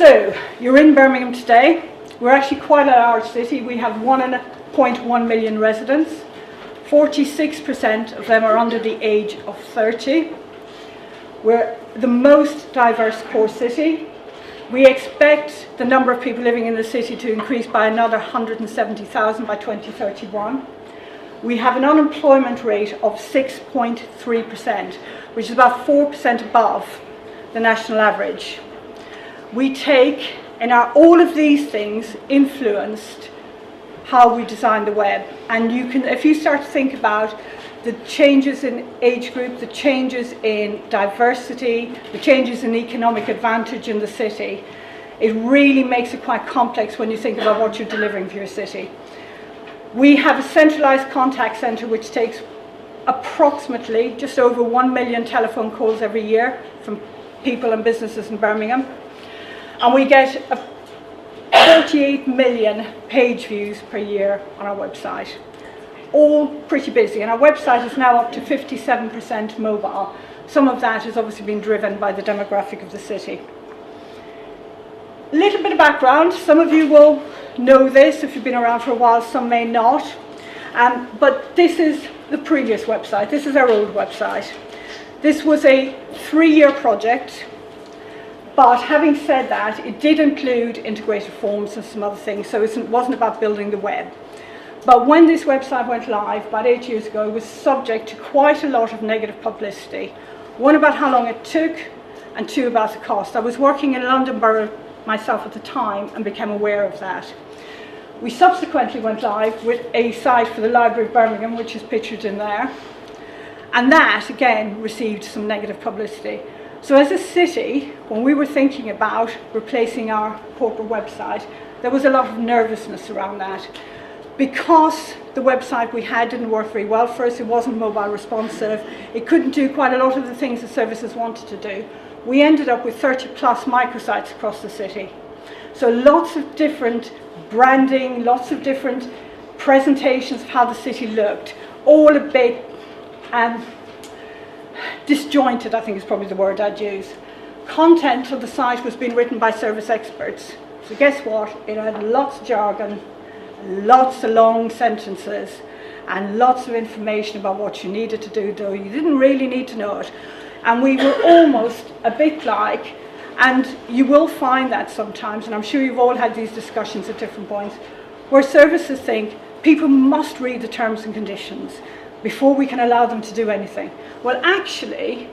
So, you're in Birmingham today. We're actually quite a large city. We have 1.1 million residents. 46% of them are under the age of 30. We're the most diverse core city. We expect the number of people living in the city to increase by another 170,000 by 2031. We have an unemployment rate of 6.3%, which is about 4% above the national average. We take, and all of these things influenced how we design the web. And you can, if you start to think about the changes in age group, the changes in diversity, the changes in economic advantage in the city, it really makes it quite complex when you think about what you're delivering for your city. We have a centralised contact centre which takes approximately just over 1 million telephone calls every year from people and businesses in Birmingham. And we get 48 million page views per year on our website. All pretty busy, and our website is now up to 57% mobile. Some of that has obviously been driven by the demographic of the city. A little bit of background. Some of you will know this if you've been around for a while, some may not. But this is the previous website. This is our old website. This was a 3-year project, but having said that, it did include integrated forms and some other things, so it wasn't about building the web. But when this website went live about 8 years ago, it was subject to quite a lot of negative publicity. One, about how long it took, and two, about the cost. I was working in London Borough myself at the time and became aware of that. We subsequently went live with a site for the Library of Birmingham, which is pictured in there. And that, again, received some negative publicity. So as a city, when we were thinking about replacing our corporate website, there was a lot of nervousness around that. Because the website we had didn't work very well for us, it wasn't mobile responsive, it couldn't do quite a lot of the things the services wanted to do, we ended up with 30 plus microsites across the city. So lots of different branding, lots of different presentations of how the city looked, all a bit disjointed, I think is probably the word I'd use. Content of the site was being written by service experts. So guess what? It had lots of jargon, lots of long sentences, and lots of information about what you needed to do, though you didn't really need to know it. And we were almost a bit like, and you will find that sometimes, and I'm sure you've all had these discussions at different points, where services think people must read the terms and conditions before we can allow them to do anything. Well, actually,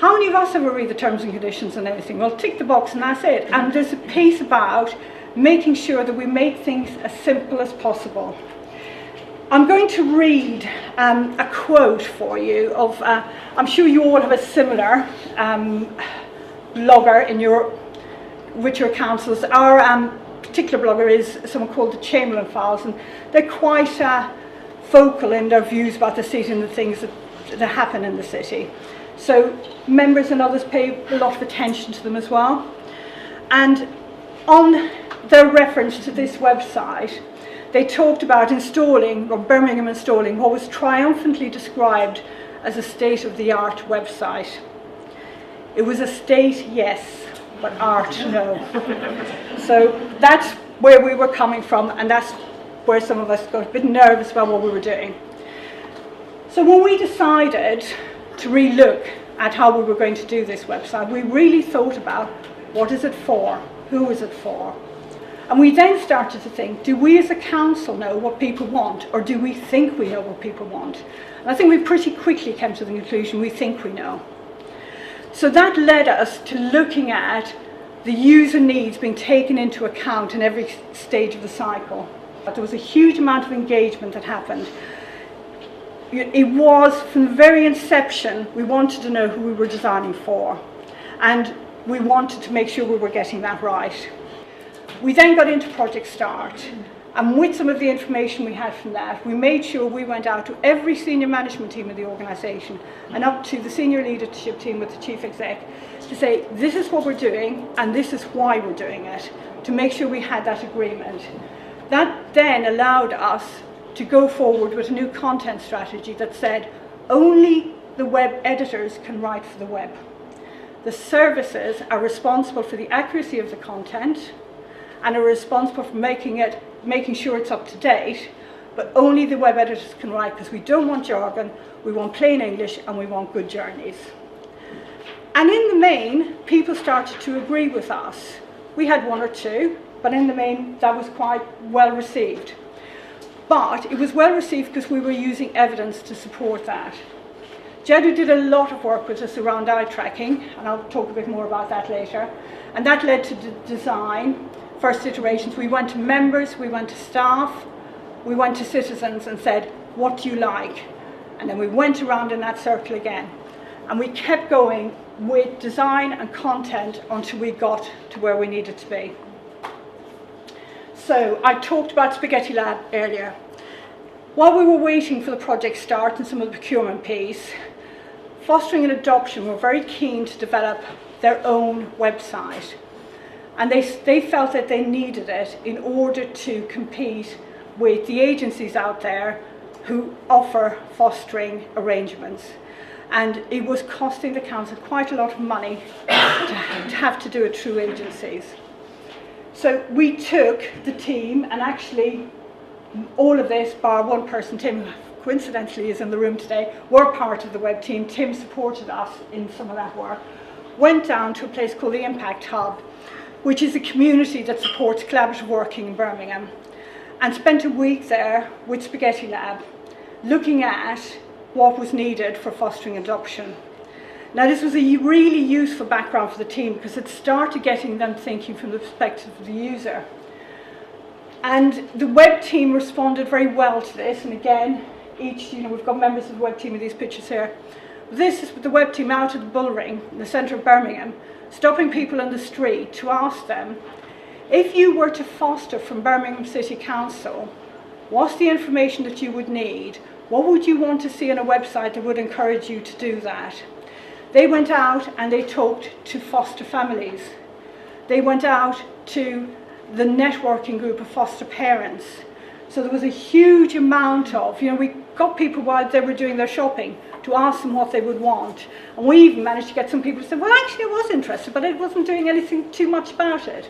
how many of us ever read the terms and conditions and anything? Well, tick the box and that's it. And there's a piece about making sure that we make things as simple as possible. I'm going to read a quote for you of, I'm sure you all have a similar blogger with your councils. Our particular blogger is someone called the Chamberlain Files, and they're quite vocal in their views about the city and the things that happen in the city. So members and others pay a lot of attention to them as well. And on their reference to this website, they talked about installing, or Birmingham installing, what was triumphantly described as a state-of-the-art website. It was a state, yes, but art, no. So that's where we were coming from, and that's where some of us got a bit nervous about what we were doing. So when we decided to relook at how we were going to do this website, we really thought about what is it for, who is it for? And we then started to think, do we as a council know what people want, or do we think we know what people want? And I think we pretty quickly came to the conclusion we think we know. So that led us to looking at the user needs being taken into account in every stage of the cycle. But there was a huge amount of engagement that happened. It was, from the very inception, we wanted to know who we were designing for. And we wanted to make sure we were getting that right. We then got into Project Start, and with some of the information we had from that, we made sure we went out to every senior management team of the organisation and up to the senior leadership team with the chief exec to say, this is what we're doing and this is why we're doing it, to make sure we had that agreement. That then allowed us to go forward with a new content strategy that said only the web editors can write for the web. The services are responsible for the accuracy of the content and are responsible for making sure it's up to date, but only the web editors can write, because we don't want jargon, we want plain English, and we want good journeys. And in the main, people started to agree with us. We had one or two, but in the main, that was quite well received. But it was well received because we were using evidence to support that. Jadu did a lot of work with us around eye tracking, and I'll talk a bit more about that later. And that led to the design, first iterations. We went to members, we went to staff, we went to citizens and said, what do you like? And then we went around in that circle again. And we kept going with design and content until we got to where we needed to be. So I talked about Spaghetti Lab earlier. While we were waiting for the project start and some of the procurement piece, Fostering and Adoption were very keen to develop their own website. And they felt that they needed it in order to compete with the agencies out there who offer fostering arrangements. And it was costing the council quite a lot of money to have to do it through agencies. So we took the team, and actually all of this, bar one person, Tim, who coincidentally is in the room today, were part of the web team. Tim supported us in some of that work. Went down to a place called the Impact Hub, which is a community that supports collaborative working in Birmingham, and spent a week there with Spaghetti Lab, looking at what was needed for fostering adoption. Now, this was a really useful background for the team because it started getting them thinking from the perspective of the user. And the web team responded very well to this. And again, we've got members of the web team in these pictures here. This is the web team out at the Bull Ring, in the centre of Birmingham, stopping people on the street to ask them, if you were to foster from Birmingham City Council, what's the information that you would need? What would you want to see on a website that would encourage you to do that? They went out and they talked to foster families. They went out to the networking group of foster parents. So there was a huge amount of, we got people while they were doing their shopping to ask them what they would want. And we even managed to get some people to say, well, actually I was interested, but I wasn't doing anything too much about it.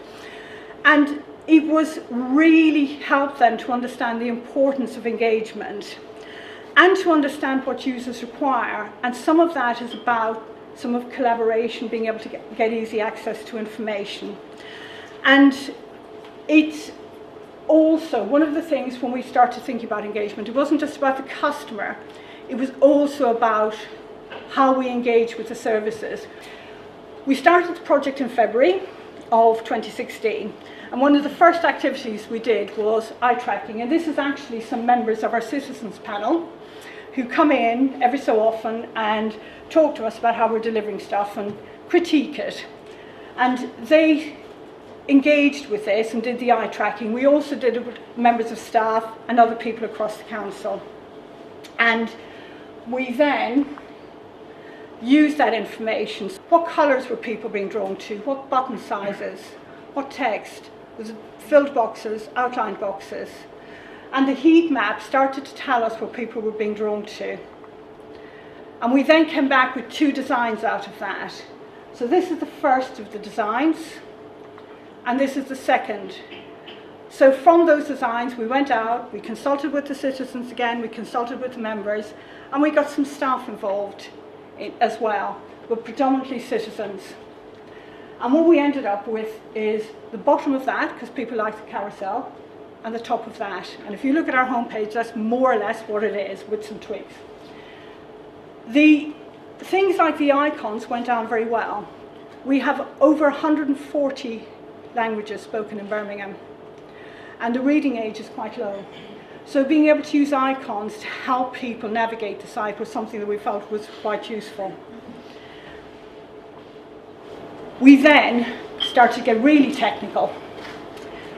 And it was really helped them to understand the importance of engagement and to understand what users require. And some of that is about some of collaboration, being able to get easy access to information. And it's also one of the things when we started thinking about engagement, it wasn't just about the customer, it was also about how we engage with the services. We started the project in February of 2016, and one of the first activities we did was eye tracking, and this is actually some members of our citizens panel who come in every so often and talk to us about how we're delivering stuff and critique it. And they engaged with this and did the eye tracking. We also did it with members of staff and other people across the council. And we then used that information. What colours were people being drawn to? What button sizes? What text? Was it filled boxes, outlined boxes? And the heat map started to tell us what people were being drawn to. And we then came back with 2 designs out of that. So this is the first of the designs, and this is the second. So from those designs, we went out, we consulted with the citizens again, we consulted with the members, and we got some staff involved as well, but predominantly citizens. And what we ended up with is the bottom of that, because people like the carousel, and the top of that. And if you look at our homepage, that's more or less what it is, with some tweaks. The things like the icons went down very well. We have over 140 languages spoken in Birmingham, and the reading age is quite low. So being able to use icons to help people navigate the site was something that we felt was quite useful. We then started to get really technical.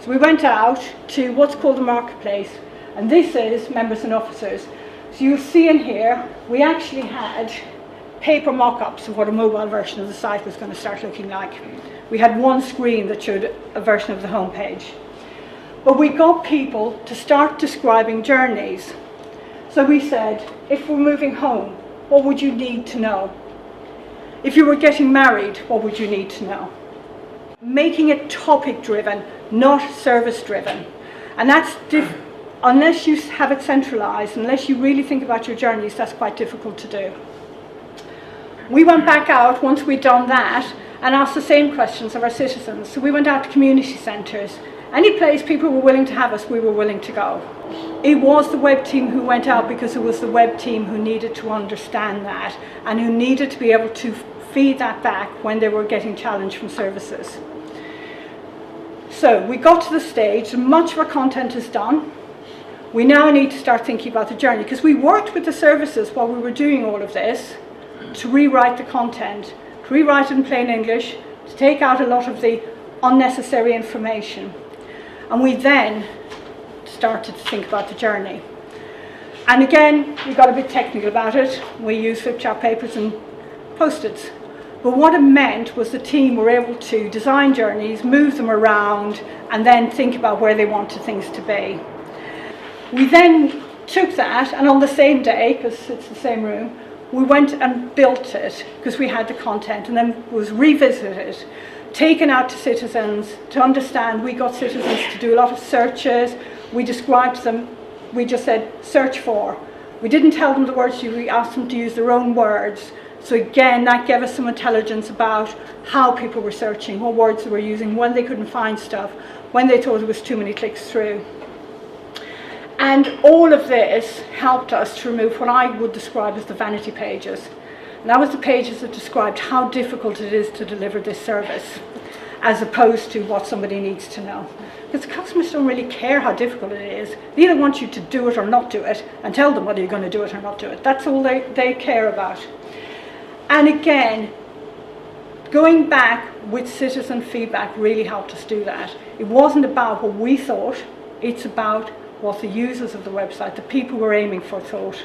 So we went out to what's called the marketplace, and this is members and officers. So you'll see in here, we actually had paper mock-ups of what a mobile version of the site was going to start looking like. We had one screen that showed a version of the homepage. But we got people to start describing journeys. So we said, if we're moving home, what would you need to know? If you were getting married, what would you need to know? Making it topic driven, not service driven. And that's unless you have it centralised, unless you really think about your journeys, that's quite difficult to do. We went back out once we'd done that and asked the same questions of our citizens. So we went out to community centres. Any place people were willing to have us, we were willing to go. It was the web team who went out because it was the web team who needed to understand that and who needed to be able to feed that back when they were getting challenged from services. So we got to the stage, much of our content is done. We now need to start thinking about the journey, because we worked with the services while we were doing all of this to rewrite the content, to rewrite it in plain English, to take out a lot of the unnecessary information. And we then started to think about the journey. And again, we got a bit technical about it. We used flip chart papers and post-its. But what it meant was the team were able to design journeys, move them around, and then think about where they wanted things to be. We then took that, and on the same day, because it's the same room, we went and built it, because we had the content, and then was revisited, taken out to citizens to understand. We got citizens to do a lot of searches. We described them. We just said, search for. We didn't tell them the words. We asked them to use their own words. So again, that gave us some intelligence about how people were searching, what words they were using, when they couldn't find stuff, when they thought it was too many clicks through. And all of this helped us to remove what I would describe as the vanity pages. And that was the pages that described how difficult it is to deliver this service, as opposed to what somebody needs to know. Because the customers don't really care how difficult it is. They either want you to do it or not do it, and tell them whether you're going to do it or not do it. That's all they care about. And again, going back with citizen feedback really helped us do that. It wasn't about what we thought, it's about what the users of the website, the people we're aiming for, thought.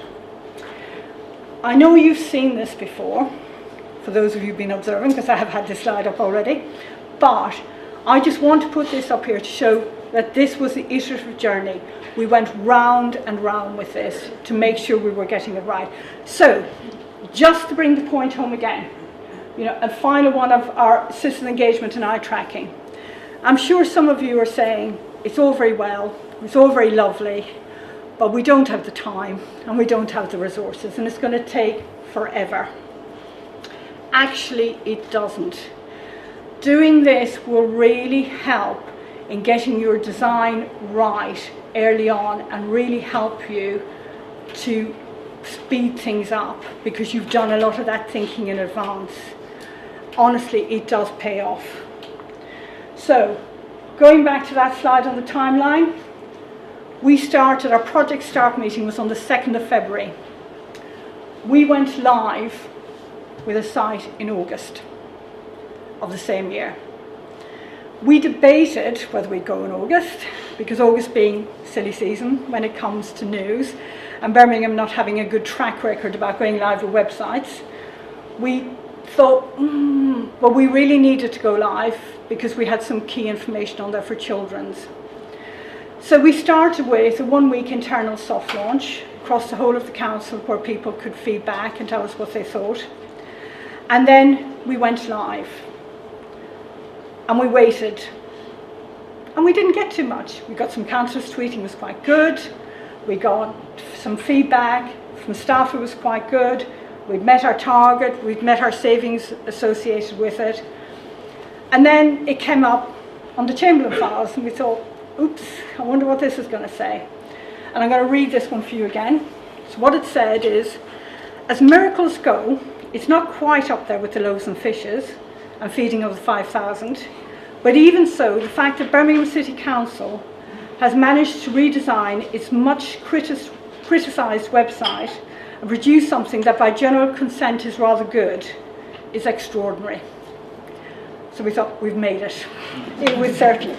I know you've seen this before, for those of you who've been observing, because I have had this slide up already, but I just want to put this up here to show that this was the iterative journey. We went round and round with this to make sure we were getting it right. So, just to bring the point home again, a final one of our citizen engagement and eye tracking. I'm sure some of you are saying, it's all very well, it's all very lovely, but we don't have the time and we don't have the resources, and it's going to take forever. Actually, it doesn't. Doing this will really help in getting your design right early on and really help you to speed things up, because you've done a lot of that thinking in advance. Honestly, it does pay off. So, going back to that slide on the timeline, our project start meeting was on the 2nd of February. We went live with a site in August of the same year. We debated whether we'd go in August, because August being silly season when it comes to news, and Birmingham not having a good track record about going live with websites, we thought, but we really needed to go live because we had some key information on there for children's. So we started with a 1-week internal soft launch across the whole of the council, where people could feedback and tell us what they thought. And then we went live. And we waited. And we didn't get too much. We got some councillors tweeting, was quite good. We got some feedback from staff, who was quite good. We'd met our target, we'd met our savings associated with it. And then it came up on the Chamberlain files, and we thought, oops, I wonder what this is going to say. And I'm going to read this one for you again. So what it said is, as miracles go, it's not quite up there with the loaves and fishes and feeding of the 5,000, but even so, the fact that Birmingham City Council has managed to redesign its much criticised website and produce something that by general consent is rather good is extraordinary. So we thought, we've made it. It was certainly.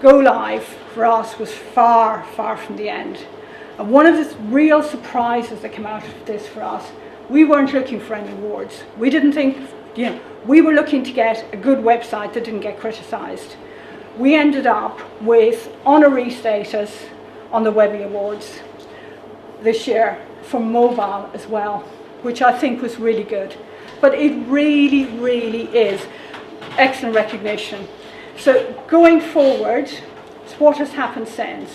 Go live for us was far, far from the end. And one of the real surprises that came out of this for us, we weren't looking for any awards. We didn't think, we were looking to get a good website that didn't get criticised. We ended up with honorary status on the Webby Awards this year for mobile as well, which I think was really good. but it really, really is excellent recognition. So going forward, what has happened since?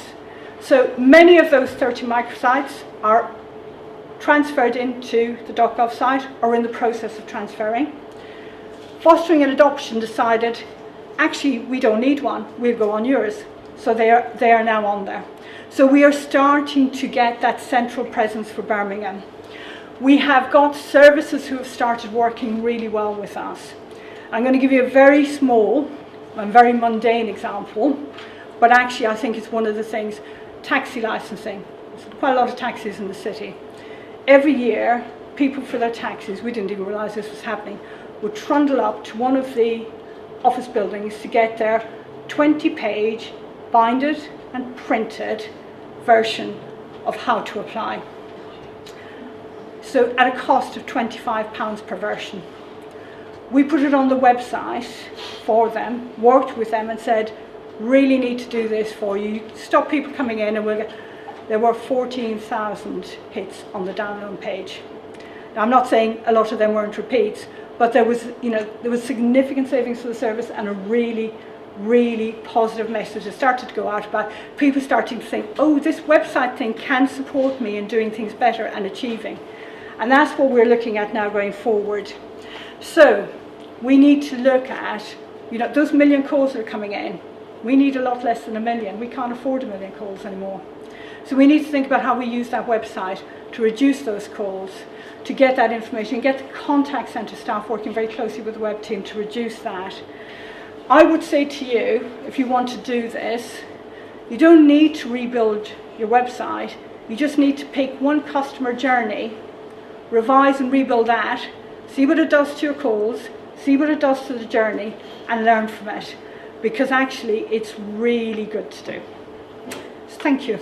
So many of those 30 microsites are transferred into the .gov site or in the process of transferring. Fostering and Adoption decided, actually, we don't need one, we'll go on yours. So they are now on there. So we are starting to get that central presence for Birmingham. We have got services who have started working really well with us. I'm going to give you a very small and very mundane example, but actually I think it's one of the things. Taxi licensing. There's quite a lot of taxis in the city. Every year, people for their taxis, we didn't even realise this was happening, would trundle up to one of the office buildings to get their 20-page binded and printed version of how to apply. So at a cost of £25 per version. We put it on the website for them, worked with them and said, really need to do this for you. Stop people coming in and we'll get... There were 14,000 hits on the download page. Now, I'm not saying a lot of them weren't repeats, but there was significant savings for the service and a really, really positive message that started to go out about people starting to think, oh, this website thing can support me in doing things better and achieving. And that's what we're looking at now going forward. So we need to look at, those million calls that are coming in. We need a lot less than 1 million. We can't afford 1 million calls anymore. So we need to think about how we use that website to reduce those calls, to get that information, get the contact centre staff working very closely with the web team to reduce that. I would say to you, if you want to do this, you don't need to rebuild your website. You just need to pick one customer journey, revise and rebuild that, see what it does to your calls, see what it does to the journey, and learn from it. Because actually it's really good to do. So thank you.